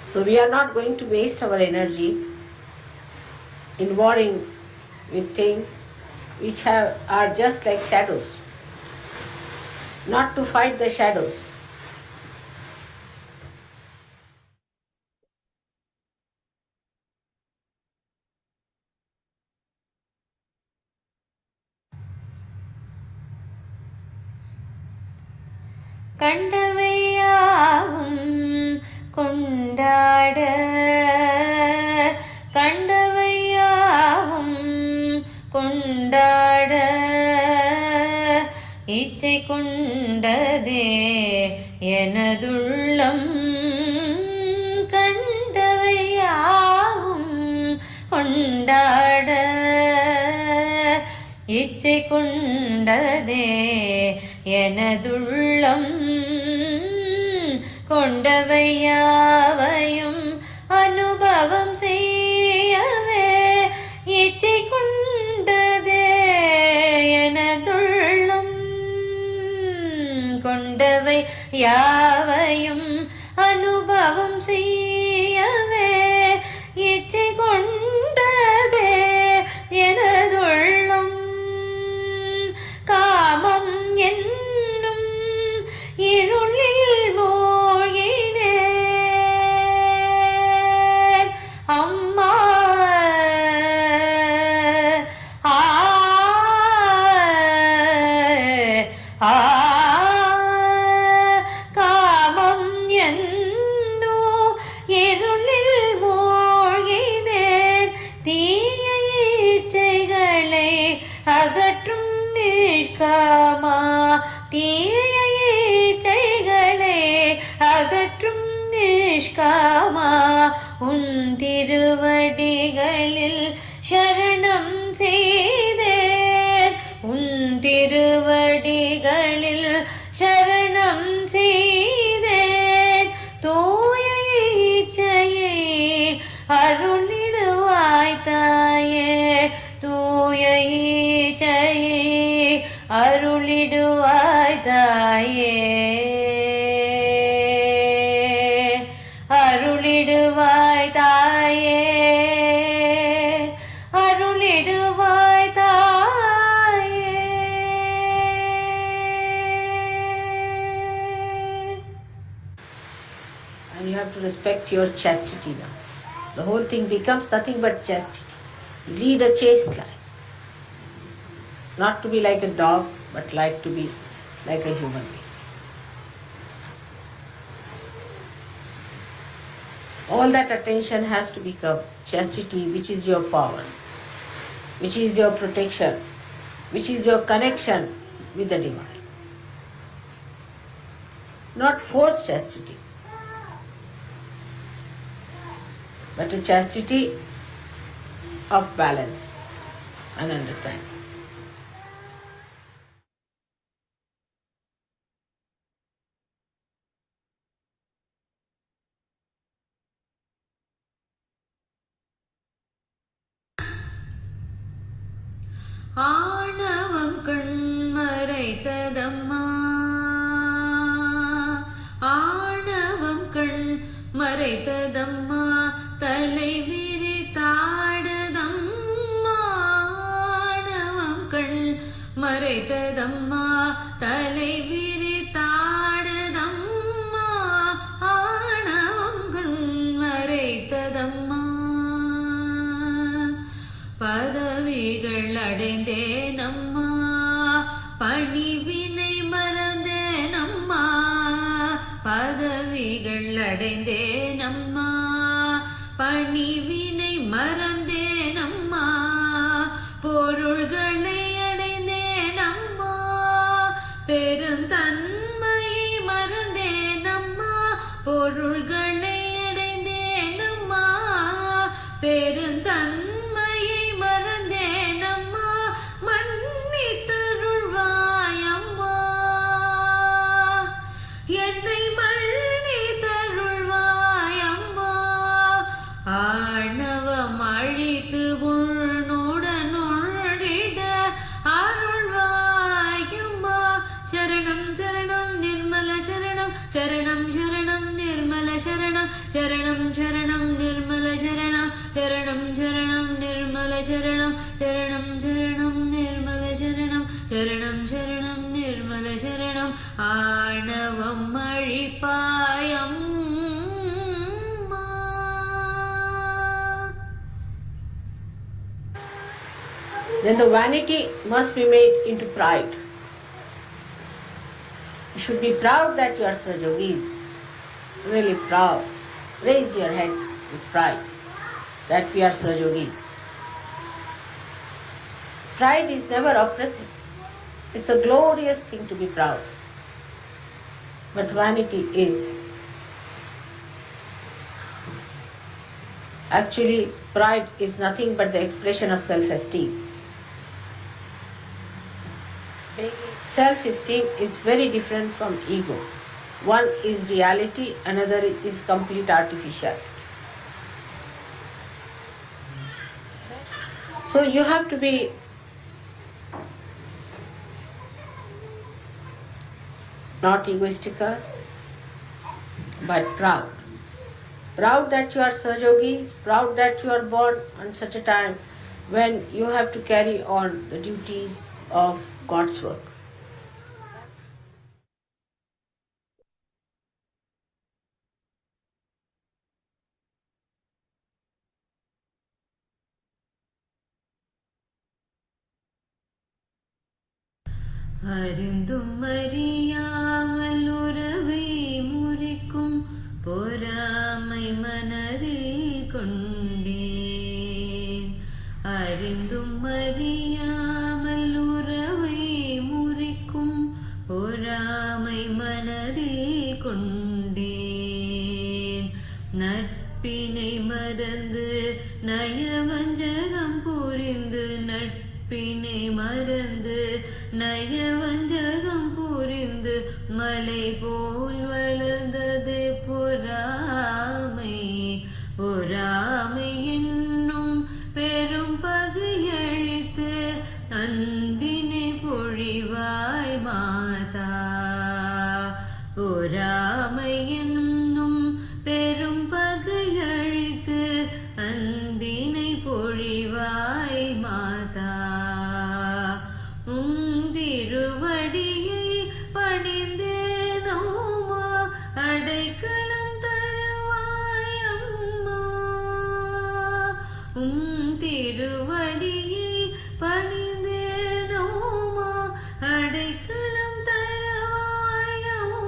So we are not going to waste our energy in warring with things which are just like shadows. Not to fight the shadows. கண்டவையாவும் கொண்டாட கண்டவையாவும் கொண்டாட இச்சை கொண்டதே எனதுள்ளம் கண்டவையாவும் கொண்டாட இச்சை கொண்டதே எனதுள்ளம் கொண்டவையாவையும் அனுபவம் செய்யவே இச்சை கொண்டதே எனதுள்ளம் கொண்டவை யாவையும் அனுபவம் செய்யவே இச்சை கொண்டதே எனதுள்ளம் காமம் என்னும் இருளில் மூழ்கினேன் அம்மா ஆ respect your chastity now. The whole thing becomes nothing but chastity. You lead a chaste life. Not to be like a dog, but like to be like a human being. All that attention has to become chastity, which is your power, which is your protection, which is your connection with the divine. Not forced chastity, but a chastity of balance and understanding. ஆணவம் கண்மறைத்ததம்மா, ஆணவம் கண்மறைத்ததம்மா, தலை விரித்தாடுதம்மா, ஆணவம் கண்மறைத்ததம்மா, தலை விரித்தாடுதம்மா, ஆணவம் கண்மறைத்ததம்மா. பதவிகள் அடைந்தேனம்மா, பணிவினை மறந்தேனம்மா, பதவிகள் அடைந்தேனம்மா, பணிவினை மறந்தேனம்மா, பொருள்களை அடைந்தேனம்மா, பெருந்தன்மையை மறந்தேனம்மா, பொருள்களை அடைந்தேனம்மா, பெருந்தன்மை சரணம் சரணம் நிர்மல சரணம், சரணம் சரணம் நிர்மல சரணம், சரணம் சரணம் நிர்மல சரணம், சரணம் சரணம் நிர்மல சரணம், சரணம் சரணம் நிர்மல சரணம், ஆணவம் அழிப்பாயம். Then the vanity must be made into pride. You should be proud that you are Sahajogis, really proud. Raise your heads with pride that we are Sahajogis. Pride is never oppressive. It's a glorious thing to be proud. But vanity is. Actually, pride is nothing but the expression of self-esteem. Self-esteem is very different from ego. One is reality, another is complete artificiality. So you have to be not egoistical, but proud. Proud that you are Sahajogis, proud that you are born on such a time when you have to carry on the duties of God's work. அறிந்தும் அறியாமல் உறவை முறிக்கும் பொறாமை மனதில் கொண்டேன், அறிந்தும் அறியாமல் உறவை முறிக்கும் பொறாமை மனதில் கொண்டேன், நட்பினை மறந்து நயவஞ்சகம் புரிந்து, நட்பினை மறந்து நயவஞ்சகம் புரிந்து, மலை போல் வளர்ந்தது பொறாமை, பொறாமை என்னும் பெரும் பகையழித்து அன்பினை பொழிவாய் மாதா, பொறாமை என்னும் பெரும் பகையழித்து அன்பினை பொழிவாய் மாதா, திருவடியை பணிந்தேனோமா, அட திருவடியை பணிந்தேனோமா அடைக்கலம் தரவாயோமா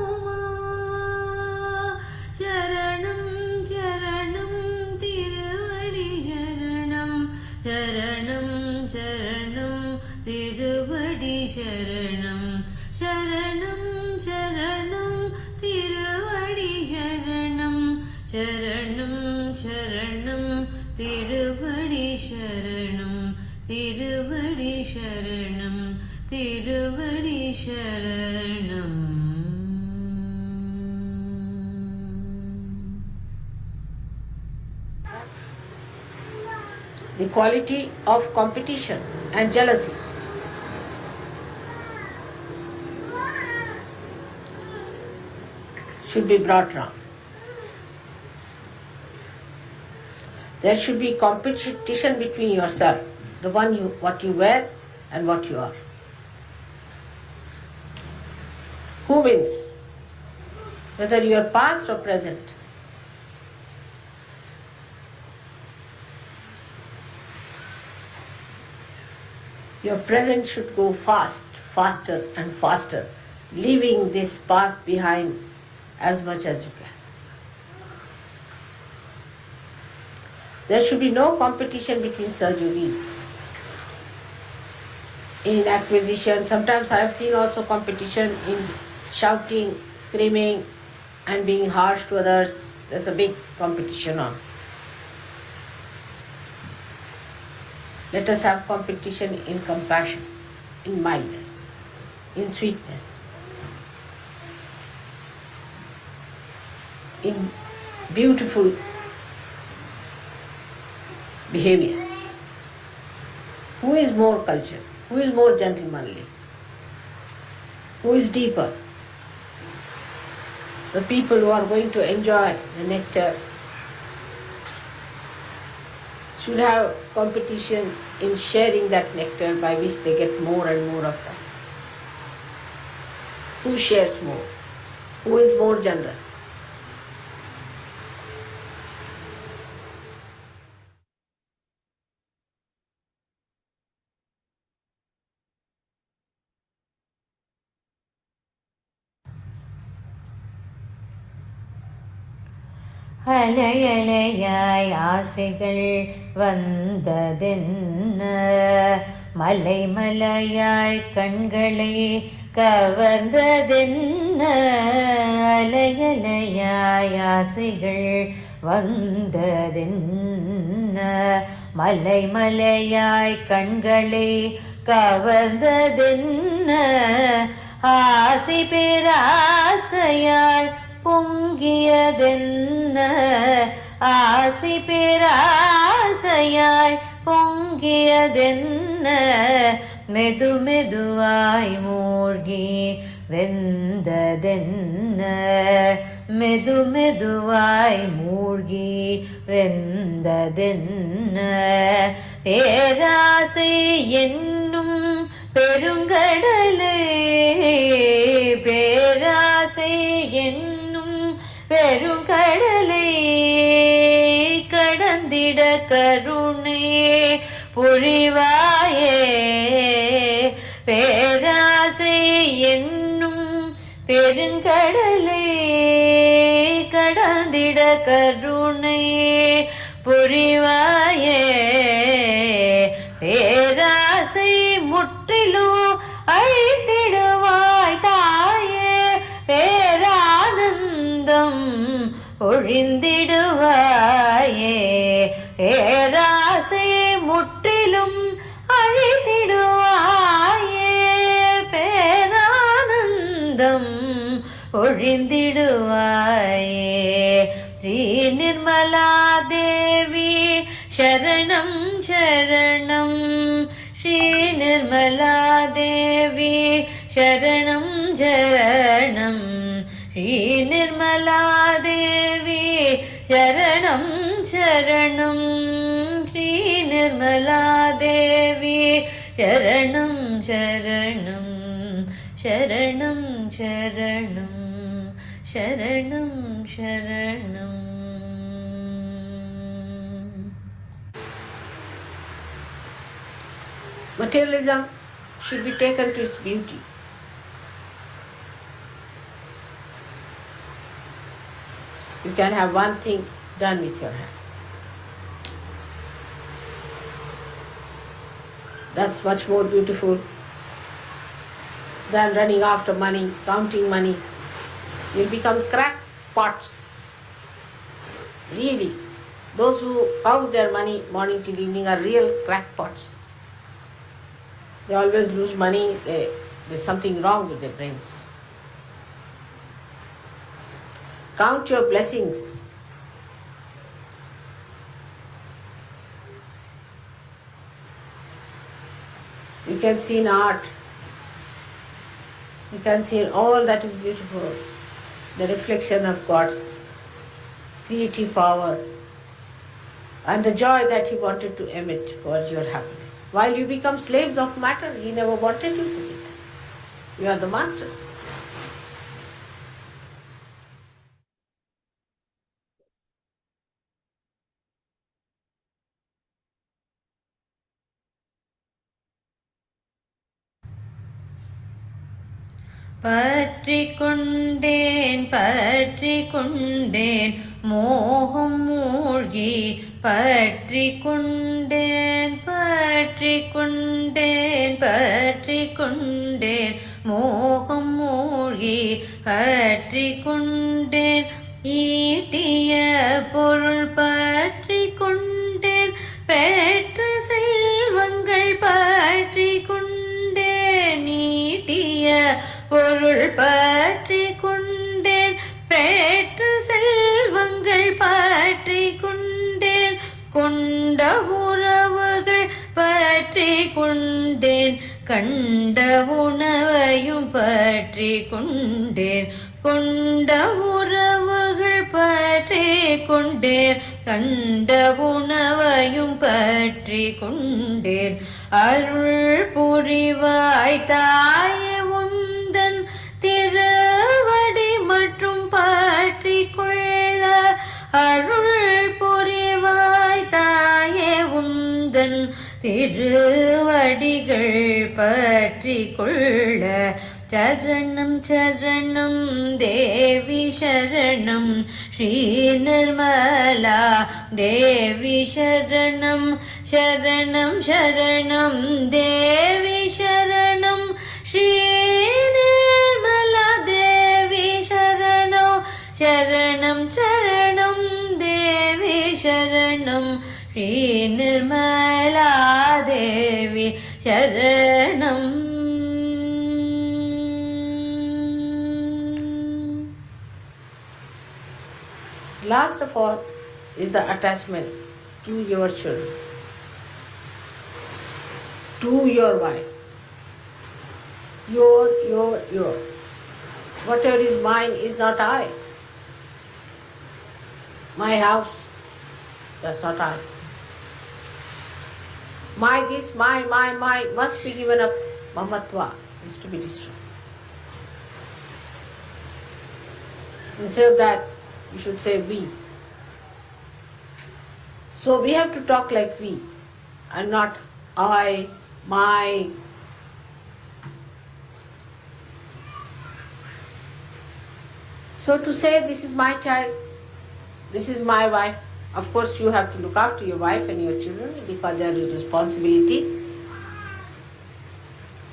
சரணம் சரணம் திருவடி சரணம் சரணம் சரணம் திருவடி சரணம் சரணம் சரணம் திருவடி சரணம் சரணம் சரணம் திருவடி சரணம் திருவடி சரணம் திருவடி சரணம். The quality of competition and jealousy. Should be brought down. There should be competition between yourself, what you wear and what you are. Who wins? Whether you are past or present. Your present should go fast, faster and faster, leaving this past behind as much as you can. There should be no competition between surgeries. In acquisition, sometimes I have seen also competition in shouting, screaming and being harsh to others. There's a big competition on. Let us have competition in compassion, in mildness, in sweetness, in beautiful behavior. Who is more cultured? Who is more gentlemanly? Who is deeper? The people who are going to enjoy the nectar should have competition in sharing that nectar by which they get more and more of that. Who shares more? Who is more generous? அலையலையாய் ஆசைகள் வந்ததென்ன மலை மலையாய் கண்களை கவர்ந்ததென்ன அலையலையாய் ஆசைகள் வந்ததென்ன மலை மலையாய் கண்களை கவர்ந்ததென்ன ஆசை பேராசையாய் பொங்கியதென்ன ஆசை பேராசையாய் பொங்கியதென்ன மெது மெதுவாய் மூழ்கி வெந்ததென்ன மெது மெதுவாய் மூழ்கி வெந்ததென்ன பேராசை என்னும் பெருங்கடலே பேராசை என்னும் பெருங்கடலை கடந்திட கருணையே பொழிவாயே பேராசை என்னும் பெருங்கடலை கடந்திட கருணையே பொழிவாயே பேராசை முற்றிலும் அழித்திடுவாய் தாயே பேரானந்தம் ஒழிந்திடுவாயே பேராசை முற்றிலும் அழித்திடுவாயே பேரானந்தம் ஒழிந்திடுவாயே ஸ்ரீ நிர்மலா தேவி சரணம் சரணம் ஸ்ரீ நிர்மலா தேவி சரணம் சரணம் ஸ்ரீ நிர்மலா தேவி சரணம் சரணம் ஸ்ரீ நிர்மலா தேவி சரணம் சரணம் சரணம் சரணம் சரணம் சரணம். Materialism should be taken to its beauty. You can have one thing done with your hand. That's much more beautiful than running after money, counting money. You'll become crackpots. Really, those who count their money morning till evening are real crackpots. They always lose money. There's something wrong with their brains. Count your blessings. You can see in art, you can see in all that is beautiful, the reflection of God's creative power and the joy that He wanted to emit for your happiness. While you become slaves of matter, He never wanted you to be that. You are the masters. பற்றிக் கொண்டேன் பற்றிக் கொண்டேன் மோகம் மூழ்கி பற்றிக் கொண்டேன் பற்றிக் கொண்டேன் பற்றிக் கொண்டேன் மோகம் மூழ்கி பற்றிக் கொண்டேன் ஈட்டிய பொருள் பற்றிக் கொண்டேன் பெற்ற செல்வங்கள் பற்றிக் கொண்டேன் ஈட்டிய பொருள் பற்றிக் கொண்டேன் பெற்ற செல்வங்கள் பற்றிக் கொண்டேன் கொண்ட உறவுகள் பற்றிக் கொண்டேன் கண்ட உணவையும் பற்றிக் கொண்டேன் கொண்ட உறவுகள் பற்றிக் கொண்டேன் கண்ட உணவையும் பற்றிக் கொண்டேன் அருள் புரிவாய் தாயே உந்தன் திருவடி மற்றும் பற்றிக் கொள்ள அருள் புரிவாய் தாயே உந்தன் திருவடிகள் பற்றிக் கொள்ள சரணம் சரணம் தேவி சரணம் ஸ்ரீ நிர்மலா தேவி சரணம் சரணம் சரணம் தேவி சரணம் ஸ்ரீ நிர்மலா தேவி சரணம் சரணம் சரணம் தேவி சரணம் ஸ்ரீ நிர்மலா தேவி சரணம். Last of all is the attachment to your children, to your wife. Your. Whatever is mine is not I. My house, that's not I. My this, my must be given up. Mamatva is to be destroyed. Instead of that, you should say we. So we have to talk like we and not I, my. So to say this is my child, this is my wife, of course you have to look after your wife and your children because they are your responsibility.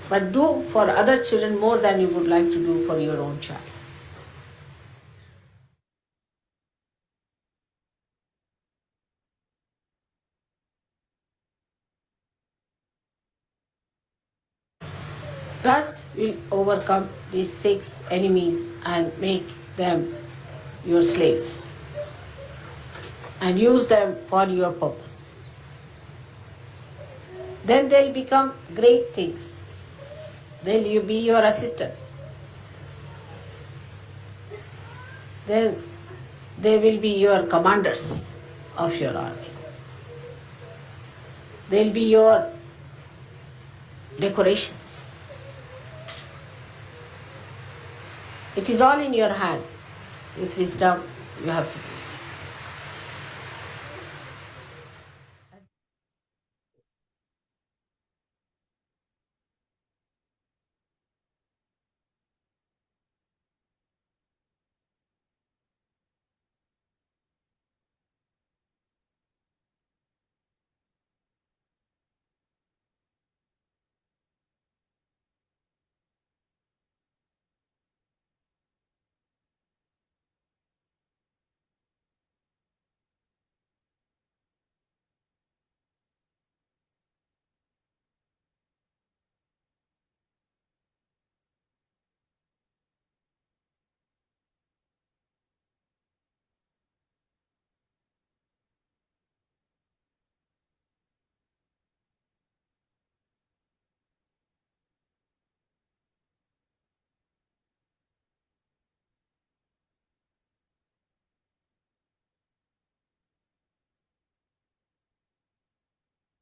But do for other children more than you would like to do for your own child. Thus you will overcome these 6 enemies and make them your slaves and use them for your purpose. Then they'll become great things. They'll be your assistants. Then they will be your commanders of your army. They'll be your decorations. It is all in your hand. With wisdom, you have to do.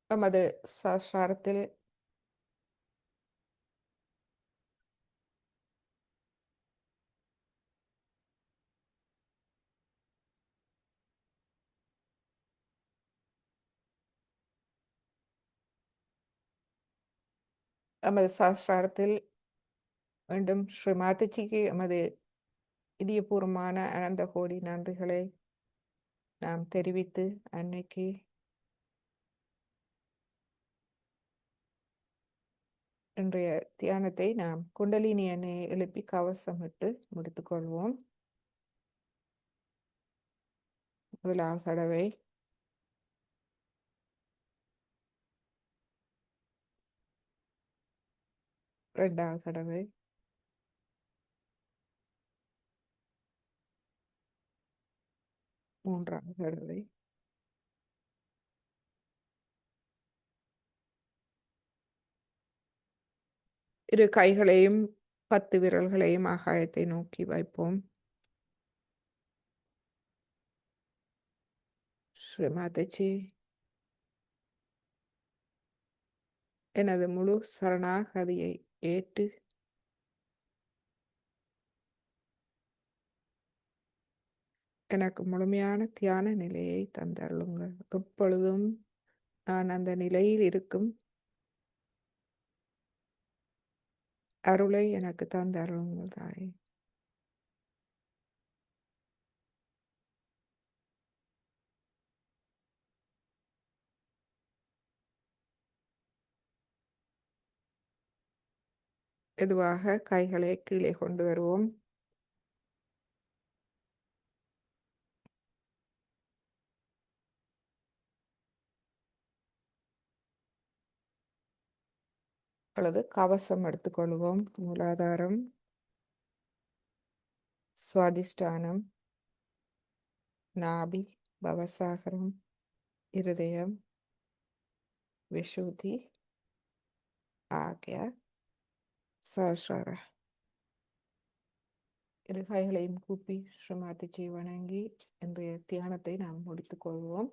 நமது சசாரத்தில் நமது சாஸ்திரத்தில் மீண்டும் ஸ்ரீ மாதாஜிக்கு எமது இதயபூர்வமான அனந்த கோடி நன்றிகளை நாம் தெரிவித்து அன்னைக்கு இன்றைய தியானத்தை நாம் குண்டலினி எண்ணெயை எழுப்பி கவசமிட்டு முடித்துக்கொள்வோம். முதலாவது தடவை இரண்டாவது தடவை மூன்றாவது தடவை இரு கைகளையும் 10 விரல்களையும் ஆகாயத்தை நோக்கி வைப்போம். ஸ்ரீ மாதாஜி, எனது முழு சரணாகதியை ஏற்று எனக்கு முழுமையான தியான நிலையை தந்தருளுங்கள். எப்பொழுதும் நான் அந்த நிலையில் இருக்கும் அருளை எனக்கு தந்தருளுங்கள் தாயே. மெதுவாக கைகளை கீழே கொண்டு வருவோம். அல்லது கவசம் எடுத்துக்கொள்வோம். மூலாதாரம், சுவாதிஷ்டானம், நாபி, பவசாகரம், இருதயம், விஷுதி ஆகிய சஹஸ்ரார. இரு கைகளையும் கூப்பி ஸ்ரீ மாதாஜியை வணங்கி இன்றைய தியானத்தை நாம் முடித்துக் கொள்வோம்.